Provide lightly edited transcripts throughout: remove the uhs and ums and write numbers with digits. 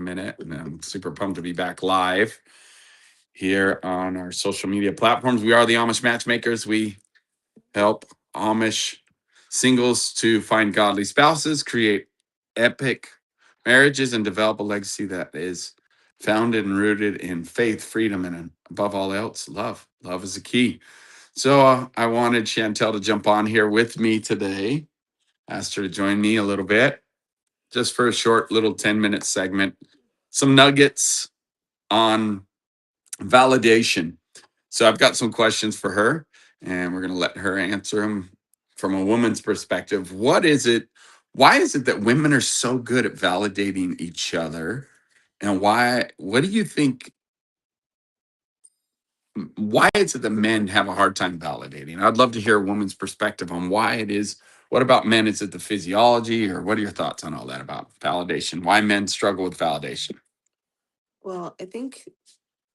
minute, and I'm super pumped to be back live here on our social media platforms. We are the Amish Matchmakers. We help Amish singles to find godly spouses, create epic marriages, and develop a legacy that is founded and rooted in faith, freedom, and above all else, love. Love is the key. So I wanted Chantel to jump on here with me today. Asked her to join me a little bit, just for a short little 10-minute segment. Some nuggets on validation. So I've got some questions for her, and we're going to let her answer them from a woman's perspective. What is it? Why is it that women are so good at validating each other? And why, what do you think? Why is it that men have a hard time validating? I'd love to hear a woman's perspective on why it is. What about men? Is it the physiology, or what are your thoughts on all that about validation? Why men struggle with validation? Well, I think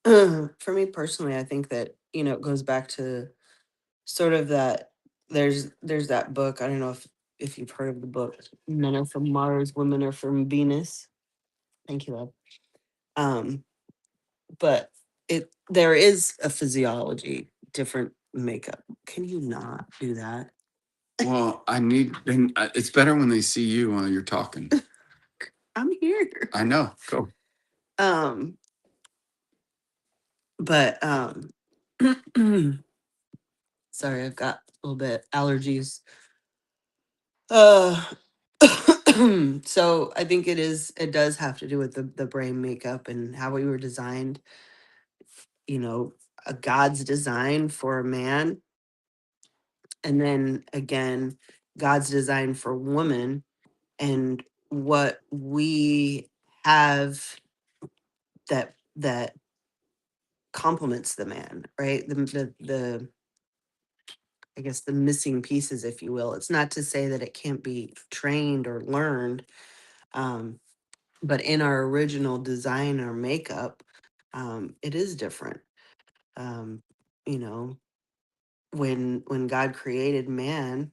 for me personally, I think that, it goes back to sort of that there's that book. I don't know if you've heard of the book Men Are From Mars, Women Are From Venus. Thank you, love. Um, but there is a physiology, different makeup. Can you not do that? Well, I need, and it's better when they see you while you're talking. I'm here. I know. Go. Um, but sorry, I've got a little bit allergies. Uh so I think it does have to do with the brain makeup and how we were designed, you know, a God's design for a man, and then again, God's design for woman, and what we have that complements the man, right? The I guess the missing pieces, if you will. It's not to say that it can't be trained or learned, um, but in our original design or makeup, it is different. Um, you know, when God created man,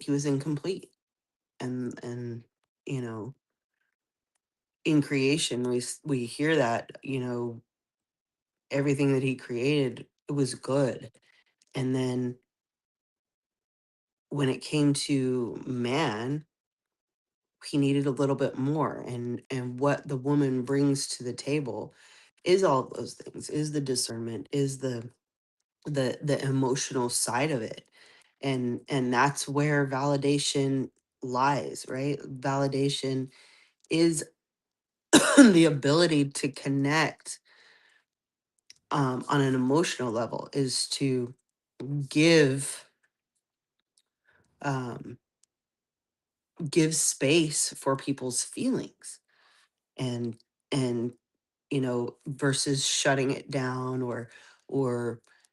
he was incomplete, and you know, in creation, we hear that, everything that he created, it was good, and then when it came to man, he needed a little bit more, and what the woman brings to the table is all of those things, is the discernment, is the emotional side of it, and that's where validation lies, right? Validation is the ability to connect, on an emotional level, is to give um give space for people's feelings, and and versus shutting it down, or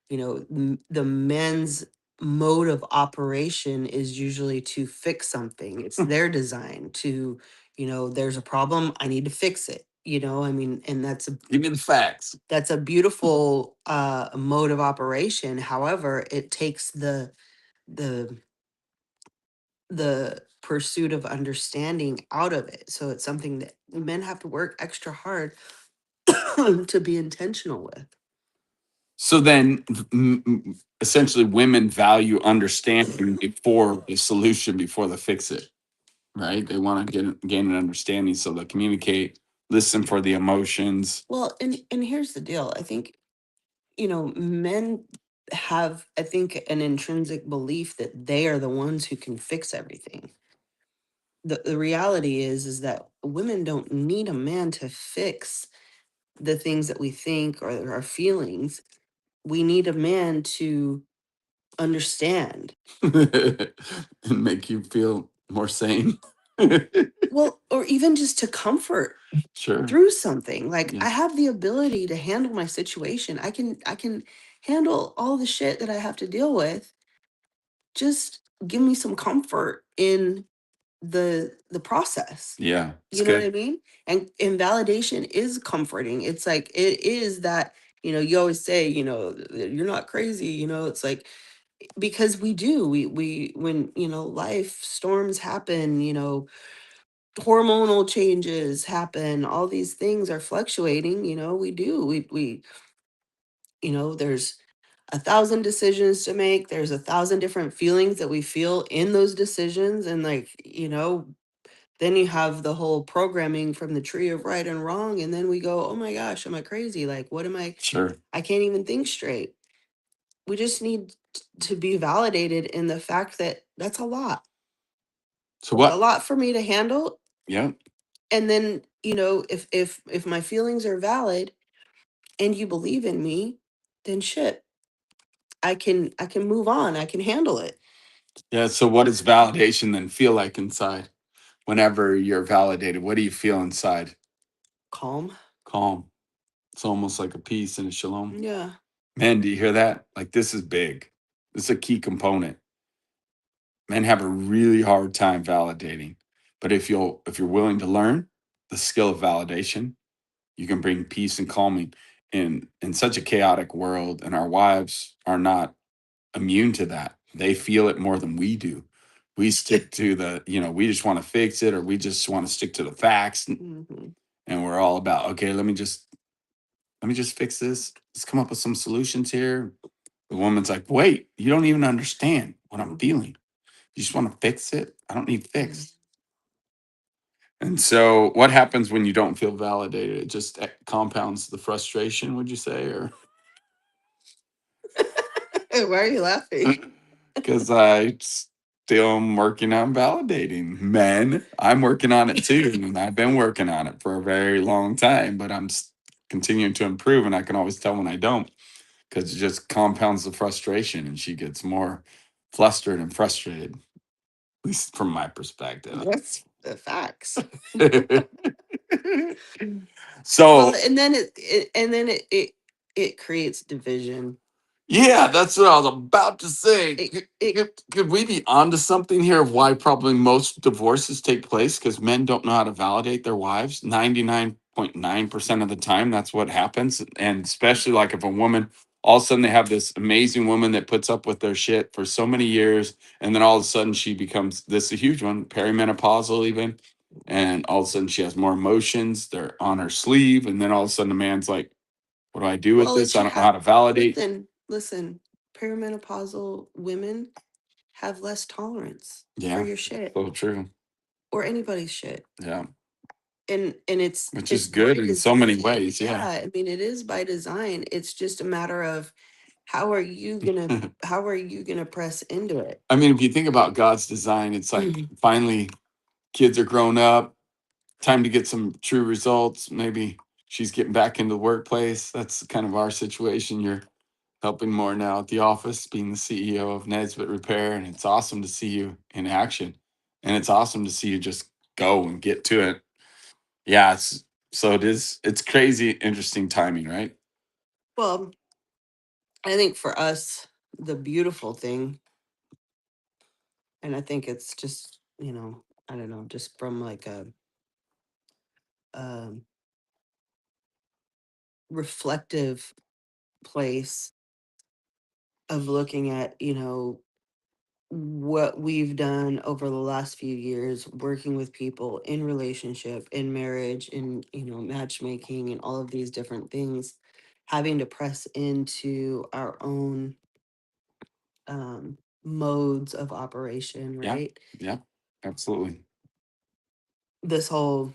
the men's mode of operation is usually to fix something. It's their design to, there's a problem, I need to fix it. I mean, and Give me the facts. that's a beautiful mode of operation. However, it takes the the pursuit of understanding out of it. So it's something that men have to work extra hard to be intentional with. So then, essentially, women value understanding before the solution, before the fix it, right? They want to gain an understanding, so they communicate, listen for the emotions. Well, and here's the deal. I think, men have, I think, an intrinsic belief that they are the ones who can fix everything. The reality is that women don't need a man to fix the things that we think or our feelings. We need a man to understand. And make you feel more sane. Well, or even just to comfort Sure. through something. Like, Yeah. I have the ability to handle my situation. I can handle all the shit that I have to deal with. Just give me some comfort in the process. Yeah. It's You know what I good. mean? And validation is comforting. It's like, it is that, you always say, you're not crazy, it's like, because we do, we when, life storms happen, hormonal changes happen, all these things are fluctuating, we do. There's a thousand decisions to make. There's a thousand different feelings that we feel in those decisions. And like, then you have the whole programming from the tree of right and wrong. And then we go, oh my gosh, am I crazy? Like, what am I? Sure. I can't even think straight. We just need to be validated in the fact that that's a lot. So It's a what? lot for me to handle. Yeah. And then, if my feelings are valid and you believe in me, then shit, I can move on. I can handle it. Yeah. So what does validation then feel like inside? Whenever you're validated, what do you feel inside? Calm. Calm. It's almost like a peace and a shalom. Yeah. Man, do you hear that? Like this is big. This is a key component. Men have a really hard time validating. But if you're willing to learn the skill of validation, you can bring peace and calming in such a chaotic world. And our wives are not immune to that. They feel it more than we do. We stick to we just want to fix it, or we just want to stick to the facts. Hmm. And we're all about, okay, let me just fix this. Let's come up with some solutions here. The woman's like, wait, you don't even understand what I'm feeling. You just want to fix it. I don't need fixed. And so, what happens when you don't feel validated? It just compounds the frustration, would you say? Or Why are you laughing? because I still am working on validating men. I'm working on it too. And I've been working on it for a very long time, but I'm continuing to improve. And I can always tell when I don't because it just compounds the frustration and she gets more flustered and frustrated, at least from my perspective. That's the facts. Well, So, and then it creates division. yeah, that's what I was about to say. It Could, it could we be onto something here of why probably most divorces take place? Because men don't know how to validate their wives. 99.9% of the time, that's what happens. And especially like if a woman, all of a sudden they have this amazing woman that puts up with their shit for so many years. And then all of a sudden she becomes this a huge one, perimenopausal even. And all of a sudden she has more emotions. They're on her sleeve. And then all of a sudden the man's like, what do I do with well, this? it I you don't know have how to validate. listen. Perimenopausal women have less tolerance for Yeah, your shit so true. or anybody's shit. Yeah, And it's which is it's by good in so many ways. yeah, Yeah. I mean it is by design. It's just a matter of how are you gonna press into it. I mean, if you think about God's design, it's like finally kids are grown up, time to get some true results. Maybe she's getting back into the workplace. That's kind of our situation. You're helping more now at the office, being the CEO of Nesbitt Repair, and it's awesome to see you in action. And it's awesome to see you just go and get to it. Yeah, so it is. It's crazy, interesting timing, right? Well, I think for us, the beautiful thing, and I think it's just, I don't know, just from like a um, reflective place of looking at, what we've done over the last few years, working with people in relationship, in marriage, in, matchmaking, and all of these different things, having to press into our own modes of operation, Yeah, right? yeah, absolutely. This whole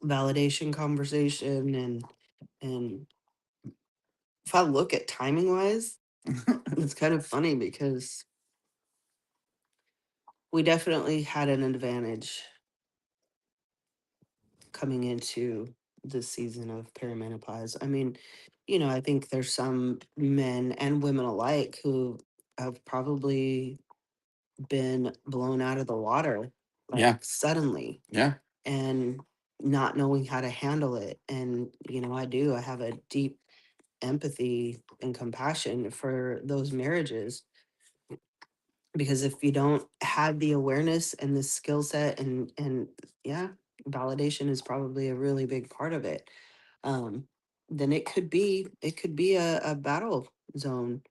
validation conversation and if I look at timing wise, it's kind of funny because we definitely had an advantage coming into this season of perimenopause. I mean, I think there's some men and women alike who have probably been blown out of the water like Yeah, suddenly yeah, and not knowing how to handle it. And, I have a deep empathy and compassion for those marriages because if you don't have the awareness and the skill set and yeah, validation is probably a really big part of it. um then it could be a battle zone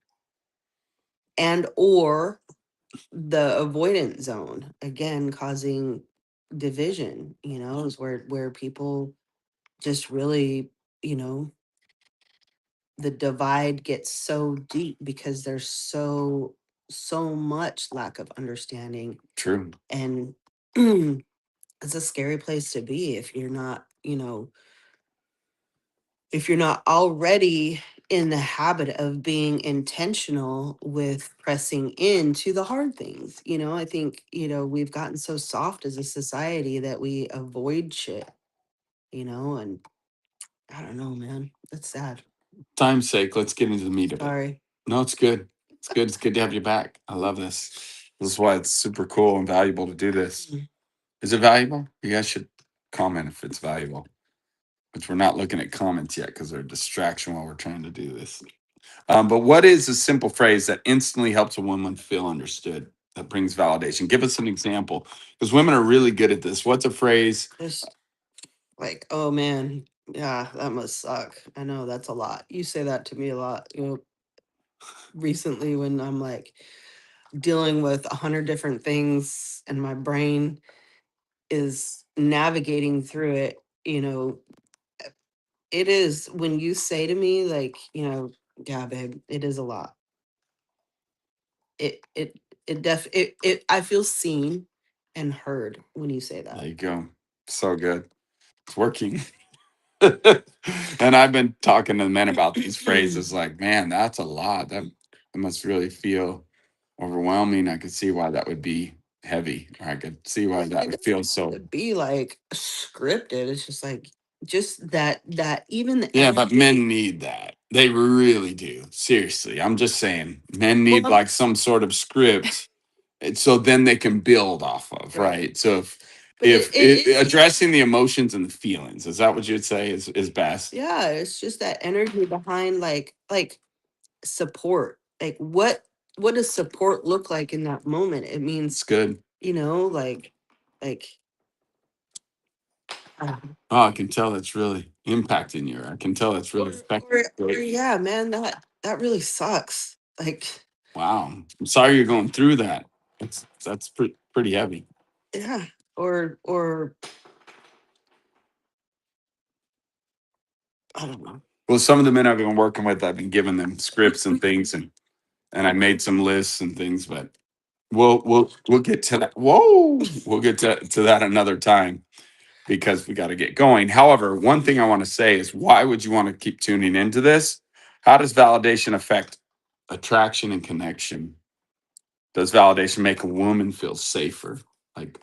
and or the avoidant zone, again causing division, is where people just really, you know, the divide gets so deep because there's so much lack of understanding. True. And it's a scary place to be if you're not, if you're not already in the habit of being intentional with pressing into the hard things. I think, we've gotten so soft as a society that we avoid shit, and I don't know, man. That's sad. Time's sake, let's get into the meat of it. Sorry. No, it's good. It's good. It's good to have you back. I love this. This is why it's super cool and valuable to do this. Mm. Is it valuable? You guys should comment if it's valuable. Which we're not looking at comments yet because they're a distraction while we're trying to do this. But what is a simple phrase that instantly helps a woman feel understood? That brings validation. Give us an example because women are really good at this. What's a phrase? Just like, oh man, yeah, that must suck. I know that's a lot. You say that to me a lot, recently when I'm like dealing with 100 different things and my brain is navigating through it. It is when you say to me, like, yeah, babe, it is a lot. It I feel seen and heard when you say There that. you go. So good. It's working. And I've been talking to men about these phrases like, man, that's a lot. That must really feel overwhelming. I could see why that would be heavy, or I could see why that It would doesn't feel have so. to be like scripted. It's just like just that even the Yeah, but energy. men need that. They really do. Seriously. I'm just saying, men Well, need like some sort of script. So then they can build off of, right. right? So But it is addressing the emotions and the feelings, is that what you'd say is best? yeah, it's just that energy behind like support. Like what does support look like in that moment? It It's means, good. like um, Oh, I can tell that's really impacting you. I can tell that's really affecting or you. yeah, man, that really sucks. Like, Wow. I'm sorry you're going through that. That's pretty heavy. yeah, or I don't know. Well, some of the men I've been working with, I've been giving them scripts and things, and I made some lists and things, but we'll get to that. Whoa, we'll get to that another time because we got to get going. However, one thing I want to say is, why would you want to keep tuning into this? How does validation affect attraction and connection? Does validation make a woman feel safer? Like,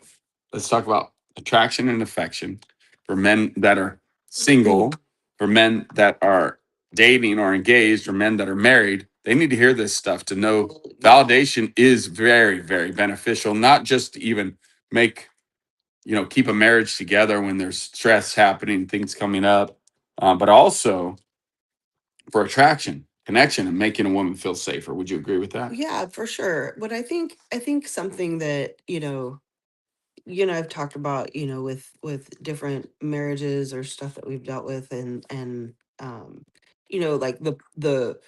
let's talk about attraction and affection for men that are single, for men that are dating or engaged, or men that are married. They need to hear this stuff to know validation is very, very beneficial, not just to even make, keep a marriage together when there's stress happening, things coming up, but also for attraction, connection, and making a woman feel safer. Would you agree with that? Yeah, for sure. But I think something that, I've talked about, with different marriages or stuff that we've dealt with, and like the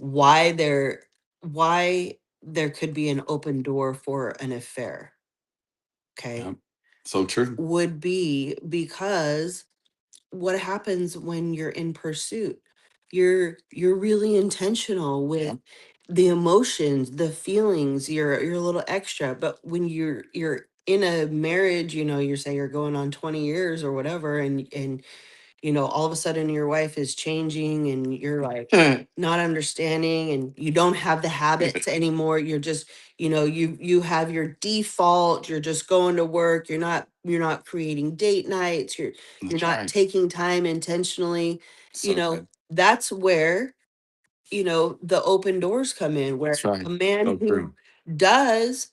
why there why there could be an open door for an affair, Yeah. okay, So true. would be because what happens when you're in pursuit, you're really intentional Yeah. with the emotions, the feelings, you're a little extra. But when you're in a marriage, you're saying you're going on 20 years or whatever, and all of a sudden your wife is changing and you're like not understanding, and you don't have the habits anymore. You're just, you have your default, you're just going to work, you're not creating date nights, you're That's not right. taking time intentionally. So good. That's where, the open doors come in, where That's right. a man So true. who does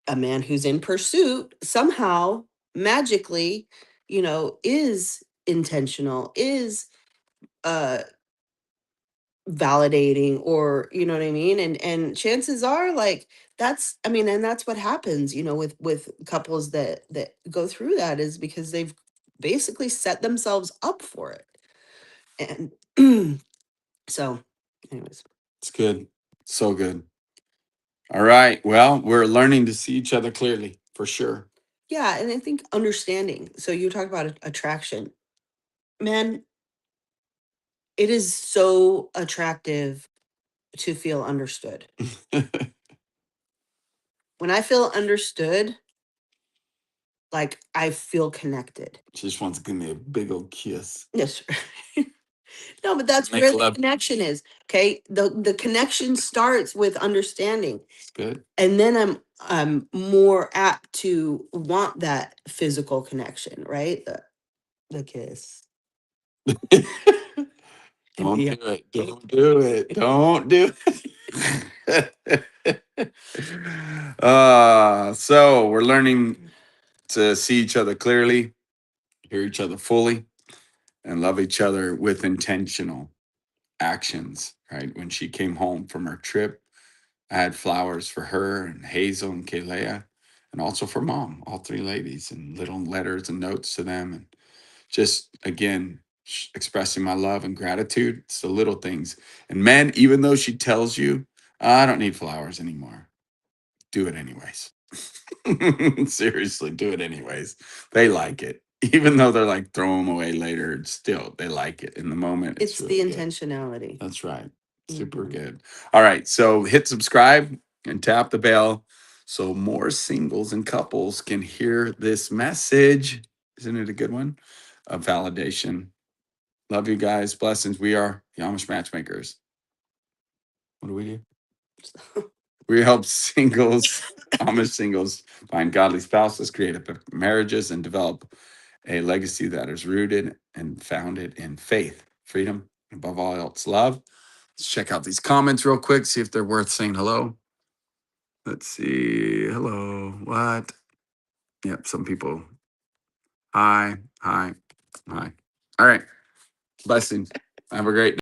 a man who's in pursuit somehow magically, is intentional, is uh validating, or you know what I mean? And chances are, like, that's, I mean, and that's what happens, with couples that go through that, is because they've basically set themselves up for it. And so anyways. It's good. So good. All right. Well, we're learning to see each other clearly for sure. Yeah, and I think understanding. So you talk about attraction. Man, it is so attractive to feel understood. When I feel understood, like I feel connected. She just wants to give me a big old kiss. Yes. No, but that's Make where the love. connection is. Okay. The connection starts with understanding. Good. And then I'm more apt to want that physical connection, right? The kiss. Don't Yeah. do it. Don't do it. Don't do it. So we're learning to see each other clearly, hear each other fully, and love each other with intentional actions. Right. When she came home from her trip, I had flowers for her and Hazel and Kalea, and also for mom, all three ladies, and little letters and notes to them. And just again, expressing my love and gratitude. It's the little things. And men, even though she tells you, I don't need flowers anymore, do it anyways. Seriously, do it anyways. They like it. Even though they're like throw them away later, still they like it in the moment. It's Really the good. intentionality. That's right. Super Mhm. good. All right. So hit subscribe and tap the bell so more singles and couples can hear this message. Isn't it a good one? Of validation. Love you guys. Blessings. We are the Amish Matchmakers. What do we do? We help singles, Amish singles, find godly spouses, create marriages, and develop a legacy that is rooted and founded in faith, freedom, and above all else, love. Let's check out these comments real quick, see if they're worth saying hello. Let's see. Hello. What? Yep. Some people. Hi. Hi. Hi. All right. Blessings. Have a great day.